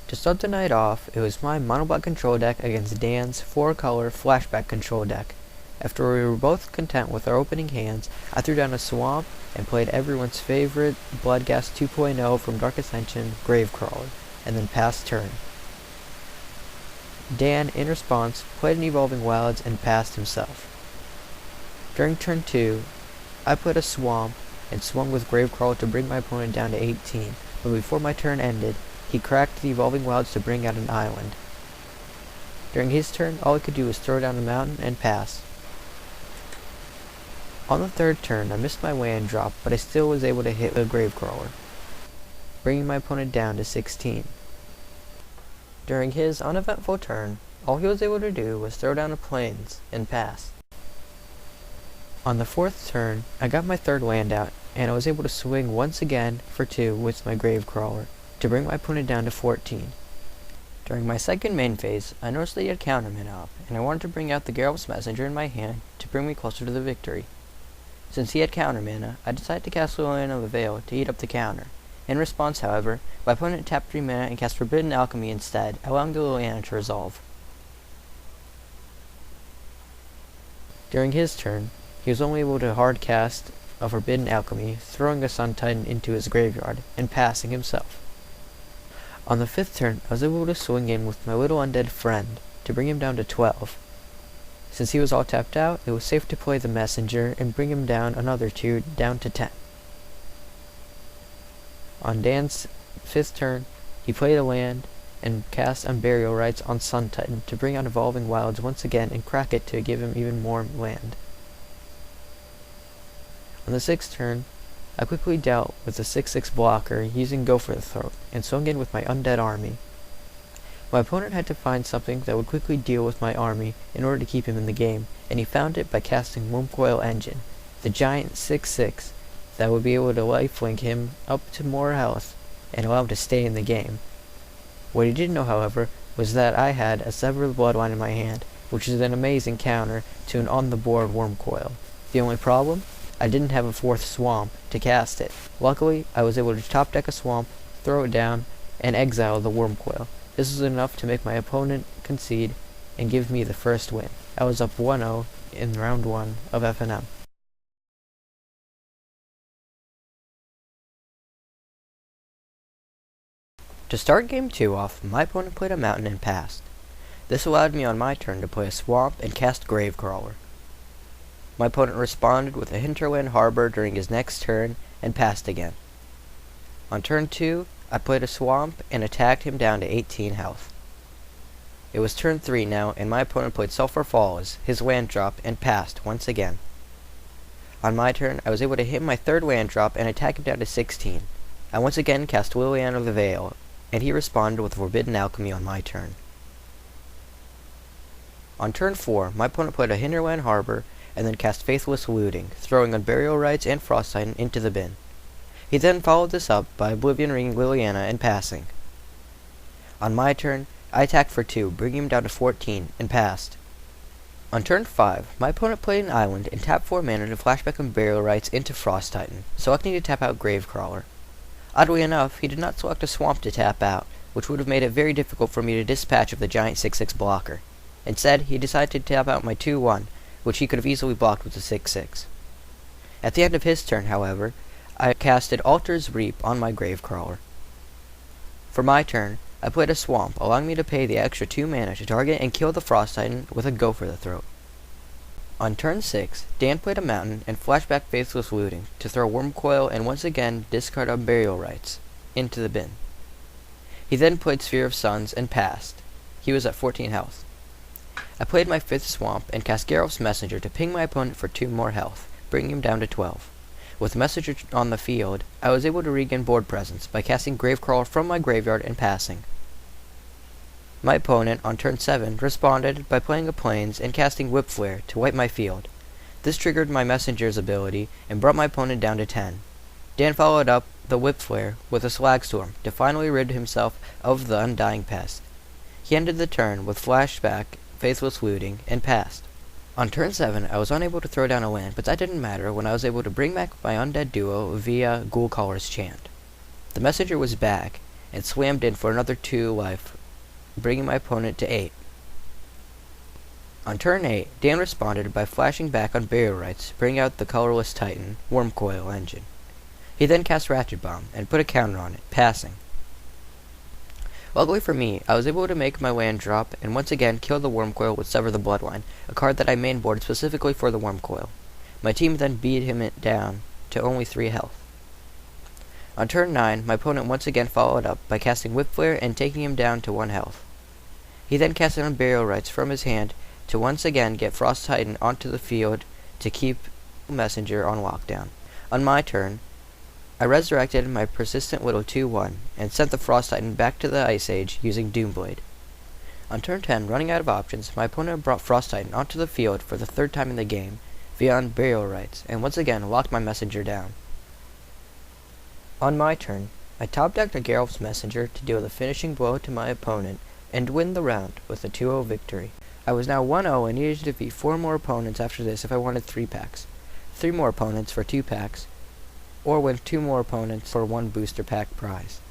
To start the night off, it was my monoblock control deck against Dan's 4-color flashback control deck. After we were both content with our opening hands, I threw down a swamp and played everyone's favorite Bloodghast 2.0 from Dark Ascension, Gravecrawler, and then passed turn. Dan, in response, played an Evolving Wilds and passed himself. During turn 2, I played a swamp and swung with Gravecrawler to bring my opponent down to 18, but before my turn ended, he cracked the Evolving Wilds to bring out an island. During his turn, all he could do was throw down a mountain and pass. On the third turn, I missed my land drop, but I still was able to hit the Gravecrawler, bringing my opponent down to 16. During his uneventful turn, all he was able to do was throw down a plains and pass. On the fourth turn, I got my third land out, and I was able to swing once again for 2 with my Gravecrawler to bring my opponent down to 14. During my second main phase, I noticed that he had counterman up, and I wanted to bring out the Geralt's Messenger in my hand to bring me closer to the victory. Since he had counter mana, I decided to cast Liliana of the Veil to eat up the counter. In response, however, my opponent tapped 3 mana and cast Forbidden Alchemy instead, allowing the Liliana to resolve. During his turn, he was only able to hard cast a Forbidden Alchemy, throwing a Sun Titan into his graveyard, and passing himself. On the fifth turn, I was able to swing in with my little undead friend to bring him down to 12. Since he was all tapped out, it was safe to play the Messenger and bring him down another 2, down to 10. On Dan's 5th turn, he played a land and cast Unburial Rites on Sun Titan to bring out Evolving Wilds once again and crack it to give him even more land. On the 6th turn, I quickly dealt with a 6/6 blocker using Go for the Throat and swung in with my undead army. My opponent had to find something that would quickly deal with my army in order to keep him in the game, and he found it by casting Wurmcoil Engine, the giant 6/6 that would be able to lifelink him up to more health and allow him to stay in the game. What he didn't know, however, was that I had a Sever the Bloodline in my hand, which is an amazing counter to an on-the-board Wurmcoil. The only problem? I didn't have a 4th swamp to cast it. Luckily, I was able to top deck a swamp, throw it down, and exile the Wurmcoil. This was enough to make my opponent concede and give me the first win. I was up 1-0 in round 1 of FNM. To start game 2 off, my opponent played a mountain and passed. This allowed me on my turn to play a swamp and cast Gravecrawler. My opponent responded with a Hinterland Harbor during his next turn and passed again. On turn 2, I played a swamp and attacked him down to 18 health. It was turn 3 now, and my opponent played Sulphur Falls, his land drop, and passed once again. On my turn, I was able to hit my 3rd land drop and attack him down to 16. I once again cast Liliana of the Veil, and he responded with Forbidden Alchemy on my turn. On turn 4, my opponent played a Hinterland Harbor, and then cast Faithless Looting, throwing Unburial Rites and Frost Titan into the bin. He then followed this up by Oblivion Ring Liliana and passing. On my turn, I attacked for 2, bringing him down to 14, and passed. On turn 5, my opponent played an island and tapped 4 mana to flashback Unburial Rites into Frost Titan, selecting to tap out Gravecrawler. Oddly enough, he did not select a swamp to tap out, which would have made it very difficult for me to dispatch of the giant 6/6 blocker. Instead, he decided to tap out my 2/1, which he could have easily blocked with the 6/6. At the end of his turn, however, I casted Altar's Reap on my Gravecrawler. For my turn, I played a swamp, allowing me to pay the extra 2 mana to target and kill the Frost Titan with a Go for the Throat. On turn 6, Dan played a mountain and flashback Faithless Looting to throw Wurmcoil and once again discard Unburial Rites into the bin. He then played Sphere of Suns and passed. He was at 14 health. I played my 5th swamp and cast Geralt's Messenger to ping my opponent for 2 more health, bringing him down to 12. With Messenger on the field, I was able to regain board presence by casting Gravecrawler from my graveyard and passing. My opponent, on turn 7, responded by playing a Plains and casting Whip Flare to wipe my field. This triggered my Messenger's ability and brought my opponent down to 10. Dan followed up the Whip Flare with a Slagstorm to finally rid himself of the Undying Pest. He ended the turn with Flashback, Faithless Looting, and passed. On turn 7, I was unable to throw down a land, but that didn't matter when I was able to bring back my undead duo via Ghoulcaller's Chant. The Messenger was back, and swammed in for another 2 life, bringing my opponent to 8. On turn 8, Dan responded by flashing back on burial rights, bringing out the colorless Titan, Wormcoil engine. He then cast Ratchet Bomb, and put a counter on it, passing. Luckily for me, I was able to make my land drop, and once again kill the Wormcoil with Sever the Bloodline, a card that I mainboarded specifically for the Wormcoil. My team then beat him down to only 3 health. On turn 9, my opponent once again followed up by casting Whip Flare and taking him down to 1 health. He then casted on burial rights from his hand to once again get Frost Titan onto the field to keep Messenger on lockdown. On my turn, I resurrected my Persistent Widow 2-1 and sent the Frost Titan back to the Ice Age using Doomblade. On turn 10, running out of options, my opponent brought Frost Titan onto the field for the 3rd time in the game via burial rights, and once again locked my Messenger down. On my turn, I top-decked a Geralf's Messenger to deal the finishing blow to my opponent and win the round with a 2-0 victory. I was now 1-0 and needed to defeat 4 more opponents after this if I wanted 3 packs, 3 more opponents for 2 packs, or win 2 more opponents for 1 booster pack prize.